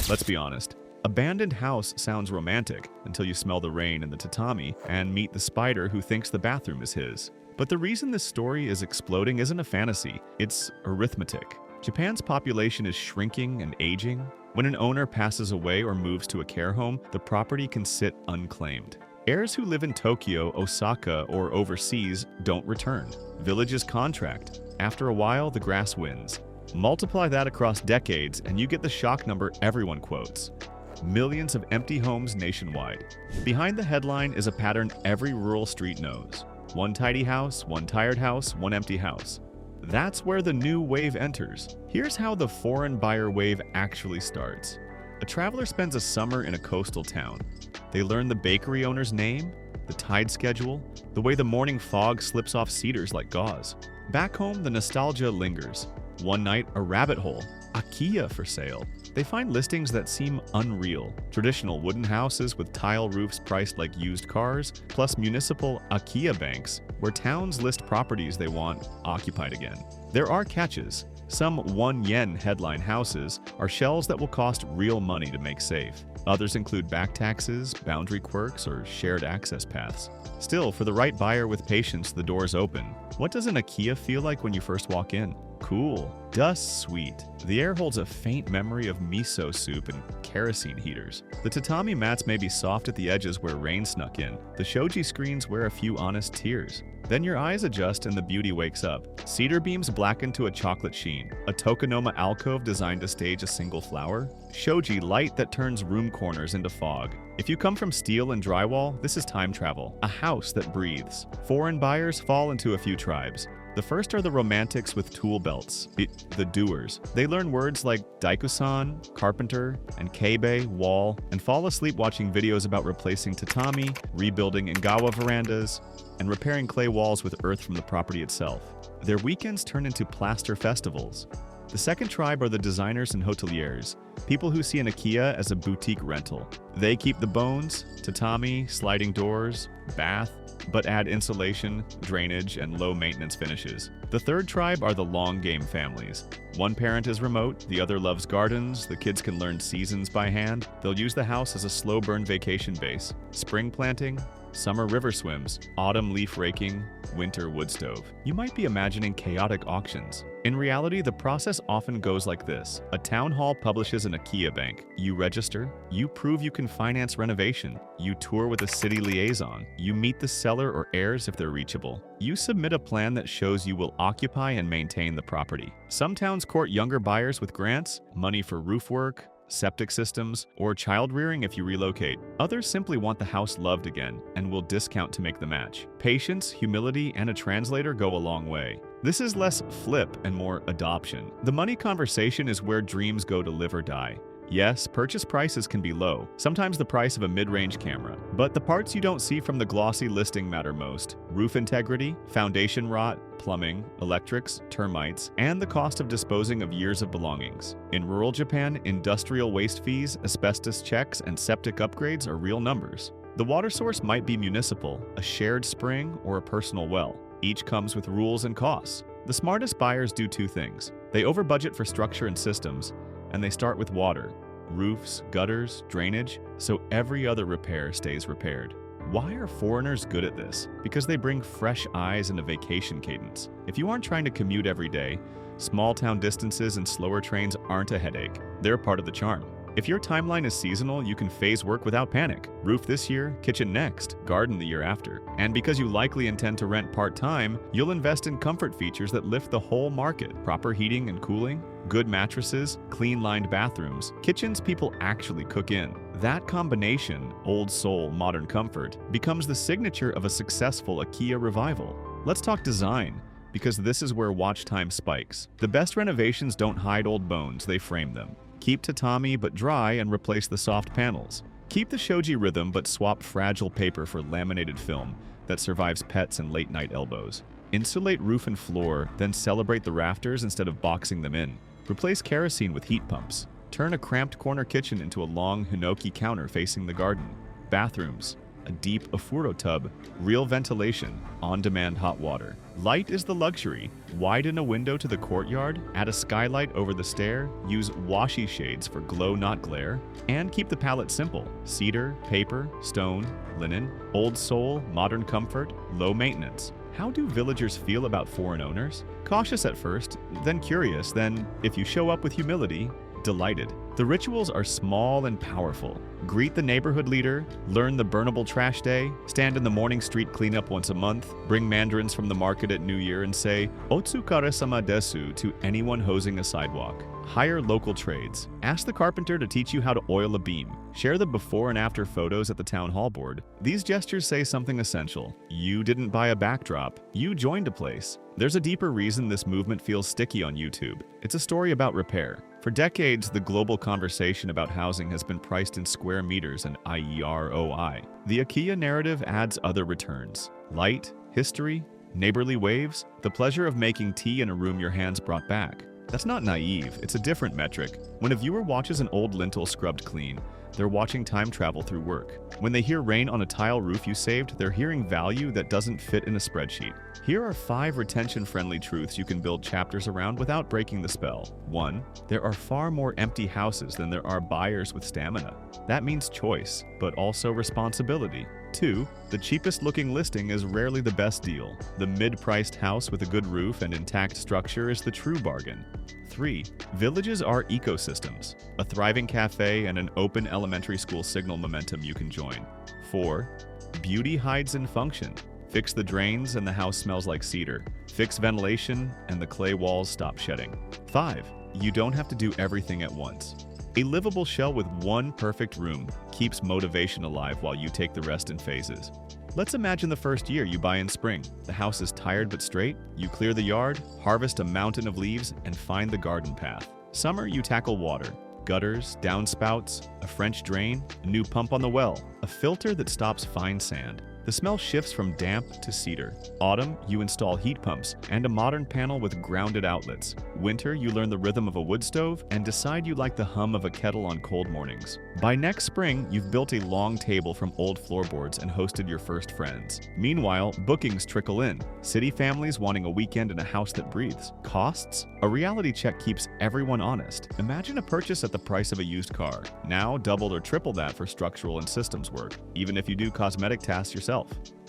Let's be honest. Abandoned house sounds romantic until you smell the rain in the tatami and meet the spider who thinks the bathroom is his. But the reason this story is exploding isn't a fantasy, it's arithmetic. Japan's population is shrinking and aging. When an owner passes away or moves to a care home, the property can sit unclaimed. Heirs who live in Tokyo, Osaka, or overseas don't return. Villages contract. After a while, the grass wins. Multiply that across decades, and you get the shock number everyone quotes. Millions of empty homes nationwide. Behind the headline is a pattern every rural street knows. One tidy house, one tired house, one empty house. That's where the new wave enters. Here's how the foreign buyer wave actually starts. A traveler spends a summer in a coastal town. They learn the bakery owner's name, the tide schedule, the way the morning fog slips off cedars like gauze. Back home, the nostalgia lingers. One night, a rabbit hole, Akiya for sale. They find listings that seem unreal. Traditional wooden houses with tile roofs priced like used cars, plus municipal Akiya banks, where towns list properties they want occupied again. There are catches. Some 1 yen headline houses are shells that will cost real money to make safe. Others include back taxes, boundary quirks, or shared access paths. Still, for the right buyer with patience, the doors open. What does an Akiya feel like when you first walk in? Cool, dust sweet. The air holds a faint memory of miso soup and kerosene heaters. The tatami mats may be soft at the edges where rain snuck in. The shoji screens wear a few honest tears. Then your eyes adjust and the beauty wakes up. Cedar beams blacken to a chocolate sheen. A tokonoma alcove designed to stage a single flower. Shoji light that turns room corners into fog. If you come from steel and drywall, this is time travel. A house that breathes. Foreign buyers fall into a few tribes. The first are the romantics with tool belts, the doers. They learn words like daikusan, carpenter, and keibe, wall, and fall asleep watching videos about replacing tatami, rebuilding ingawa verandas, and repairing clay walls with earth from the property itself. Their weekends turn into plaster festivals. The second tribe are the designers and hoteliers, people who see an Akiya as a boutique rental. They keep the bones, tatami, sliding doors, bath, but add insulation, drainage, and low-maintenance finishes. The third tribe are the long-game families. One parent is remote, the other loves gardens, the kids can learn seasons by hand. They'll use the house as a slow-burn vacation base. Spring planting, summer river swims, autumn leaf raking, winter wood stove. You might be imagining chaotic auctions. In reality, the process often goes like this. A town hall publishes an Akiya bank. You register. You prove you can finance renovation. You tour with a city liaison. You meet the seller or heirs if they're reachable. You submit a plan that shows you will occupy and maintain the property. Some towns court younger buyers with grants, money for roof work, septic systems, or child rearing if you relocate. Others simply want the house loved again and will discount to make the match. Patience, humility, and a translator go a long way. This is less flip and more adoption. The money conversation is where dreams go to live or die. Yes, purchase prices can be low, sometimes the price of a mid-range camera. But the parts you don't see from the glossy listing matter most. Roof integrity, foundation rot, plumbing, electrics, termites, and the cost of disposing of years of belongings. In rural Japan, industrial waste fees, asbestos checks, and septic upgrades are real numbers. The water source might be municipal, a shared spring, or a personal well. Each comes with rules and costs. The smartest buyers do two things. They over-budget for structure and systems, and they start with water, roofs, gutters, drainage, so every other repair stays repaired. Why are foreigners good at this? Because they bring fresh eyes and a vacation cadence. If you aren't trying to commute every day, small town distances and slower trains aren't a headache. They're part of the charm. If your timeline is seasonal, you can phase work without panic. Roof this year, kitchen next, garden the year after. And because you likely intend to rent part-time, you'll invest in comfort features that lift the whole market. Proper heating and cooling, good mattresses, clean-lined bathrooms, kitchens people actually cook in. That combination, old soul, modern comfort, becomes the signature of a successful Akiya revival. Let's talk design, because this is where watch time spikes. The best renovations don't hide old bones, they frame them. Keep tatami but dry and replace the soft panels. Keep the shoji rhythm but swap fragile paper for laminated film that survives pets and late-night elbows. Insulate roof and floor, then celebrate the rafters instead of boxing them in. Replace kerosene with heat pumps. Turn a cramped corner kitchen into a long hinoki counter facing the garden. Bathrooms. a deep ofuro tub, real ventilation, on-demand hot water. Light is the luxury. Widen a window to the courtyard, add a skylight over the stair, use washi shades for glow not glare, and keep the palette simple. Cedar, paper, stone, linen, old soul, modern comfort, low maintenance. How do villagers feel about foreign owners? Cautious at first, then curious, then, if you show up with humility, delighted. The rituals are small and powerful. Greet the neighborhood leader, learn the burnable trash day, stand in the morning street cleanup once a month, bring mandarins from the market at New Year and say "Otsukare-sama desu" to anyone hosing a sidewalk. Hire local trades. Ask the carpenter to teach you how to oil a beam. Share the before and after photos at the town hall board. These gestures say something essential. You didn't buy a backdrop. You joined a place. There's a deeper reason this movement feels sticky on YouTube. It's a story about repair. For decades, the global conversation about housing has been priced in square meters and IEROI. The Akiya narrative adds other returns. Light, history, neighborly waves, the pleasure of making tea in a room your hands brought back. That's not naive, it's a different metric. When a viewer watches an old lintel scrubbed clean, they're watching time travel through work. When they hear rain on a tile roof you saved, they're hearing value that doesn't fit in a spreadsheet. Here are 5 retention-friendly truths you can build chapters around without breaking the spell. 1. There are far more empty houses than there are buyers with stamina. That means choice, but also responsibility. 2. The cheapest-looking listing is rarely the best deal. The mid-priced house with a good roof and intact structure is the true bargain. 3. Villages are ecosystems. A thriving cafe and an open elementary school signal momentum you can join. 4. Beauty hides in function. Fix the drains and the house smells like cedar. Fix ventilation and the clay walls stop shedding. 5. You don't have to do everything at once. A livable shell with one perfect room keeps motivation alive while you take the rest in phases. Let's imagine the first year you buy in spring. The house is tired but straight. You clear the yard, harvest a mountain of leaves, and find the garden path. Summer, you tackle water. Gutters, downspouts, a French drain, a new pump on the well, a filter that stops fine sand. The smell shifts from damp to cedar. Autumn, you install heat pumps and a modern panel with grounded outlets. Winter, you learn the rhythm of a wood stove and decide you like the hum of a kettle on cold mornings. By next spring, you've built a long table from old floorboards and hosted your first friends. Meanwhile, bookings trickle in. City families wanting a weekend in a house that breathes. Costs? A reality check keeps everyone honest. Imagine a purchase at the price of a used car. Now, double or triple that for structural and systems work, even if you do cosmetic tasks yourself.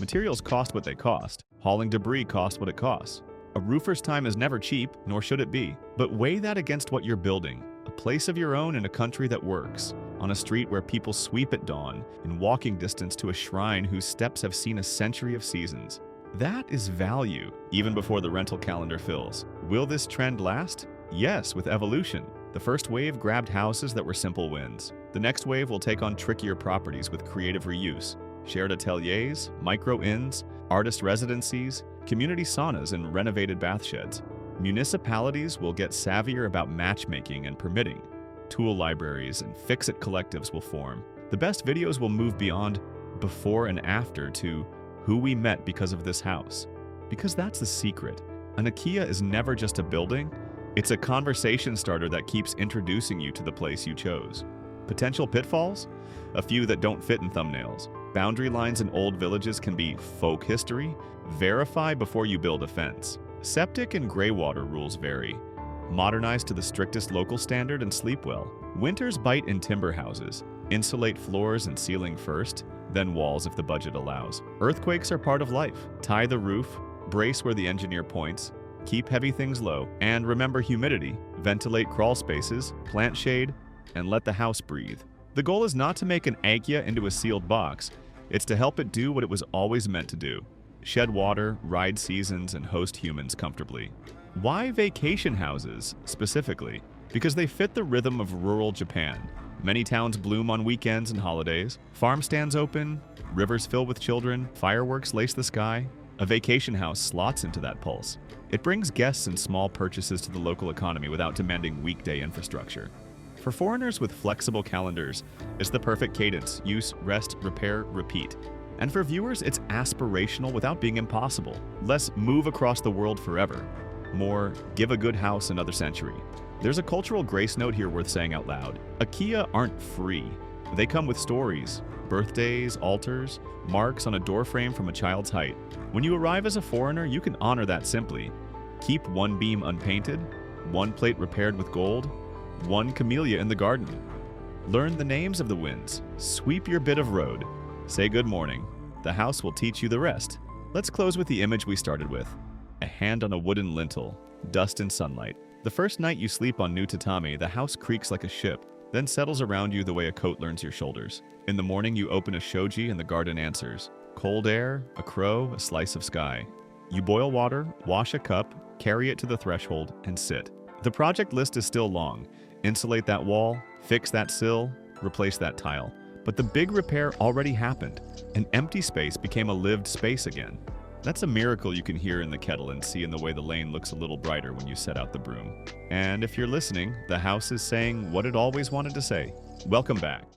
Materials cost what they cost. Hauling debris costs what it costs. A roofer's time is never cheap, nor should it be. But weigh that against what you're building. A place of your own in a country that works. On a street where people sweep at dawn, in walking distance to a shrine whose steps have seen a century of seasons. That is value, even before the rental calendar fills. Will this trend last? Yes, with evolution. The first wave grabbed houses that were simple wins. The next wave will take on trickier properties with creative reuse. Shared ateliers, micro-inns, artist residencies, community saunas, and renovated bath sheds. Municipalities will get savvier about matchmaking and permitting. Tool libraries and fix-it collectives will form. The best videos will move beyond before and after to who we met because of this house. Because that's the secret. An Akiya is never just a building, it's a conversation starter that keeps introducing you to the place you chose. Potential pitfalls? A few that don't fit in thumbnails. Boundary lines in old villages can be folk history. Verify before you build a fence. Septic and gray water rules vary. Modernize to the strictest local standard and sleep well. Winters bite in timber houses. Insulate floors and ceiling first, then walls if the budget allows. Earthquakes are part of life. Tie the roof, brace where the engineer points, keep heavy things low, and remember humidity. Ventilate crawl spaces, plant shade, and let the house breathe. The goal is not to make an Akiya into a sealed box. It's to help it do what it was always meant to do. Shed water, ride seasons, and host humans comfortably. Why vacation houses, specifically? Because they fit the rhythm of rural Japan. Many towns bloom on weekends and holidays. Farm stands open, rivers fill with children, fireworks lace the sky. A vacation house slots into that pulse. It brings guests and small purchases to the local economy without demanding weekday infrastructure. For foreigners with flexible calendars, it's the perfect cadence: use, rest, repair, repeat. And for viewers, it's aspirational without being impossible. Less move across the world forever. More give a good house another century. There's a cultural grace note here worth saying out loud. Akiya aren't free. They come with stories, birthdays, altars, marks on a doorframe from a child's height. When you arrive as a foreigner, you can honor that simply. Keep one beam unpainted, one plate repaired with gold, one camellia in the garden. Learn the names of the winds, sweep your bit of road, say good morning. The house will teach you the rest. Let's close with the image we started with. A hand on a wooden lintel, dust and sunlight. The first night you sleep on new tatami, the house creaks like a ship, then settles around you the way a coat learns your shoulders. In the morning, you open a shoji and the garden answers. Cold air, a crow, a slice of sky. You boil water, wash a cup, carry it to the threshold, and sit. The project list is still long. Insulate that wall, fix that sill, replace that tile. But the big repair already happened. An empty space became a lived space again. That's a miracle you can hear in the kettle and see in the way the lane looks a little brighter when you set out the broom. And if you're listening, the house is saying what it always wanted to say. Welcome back.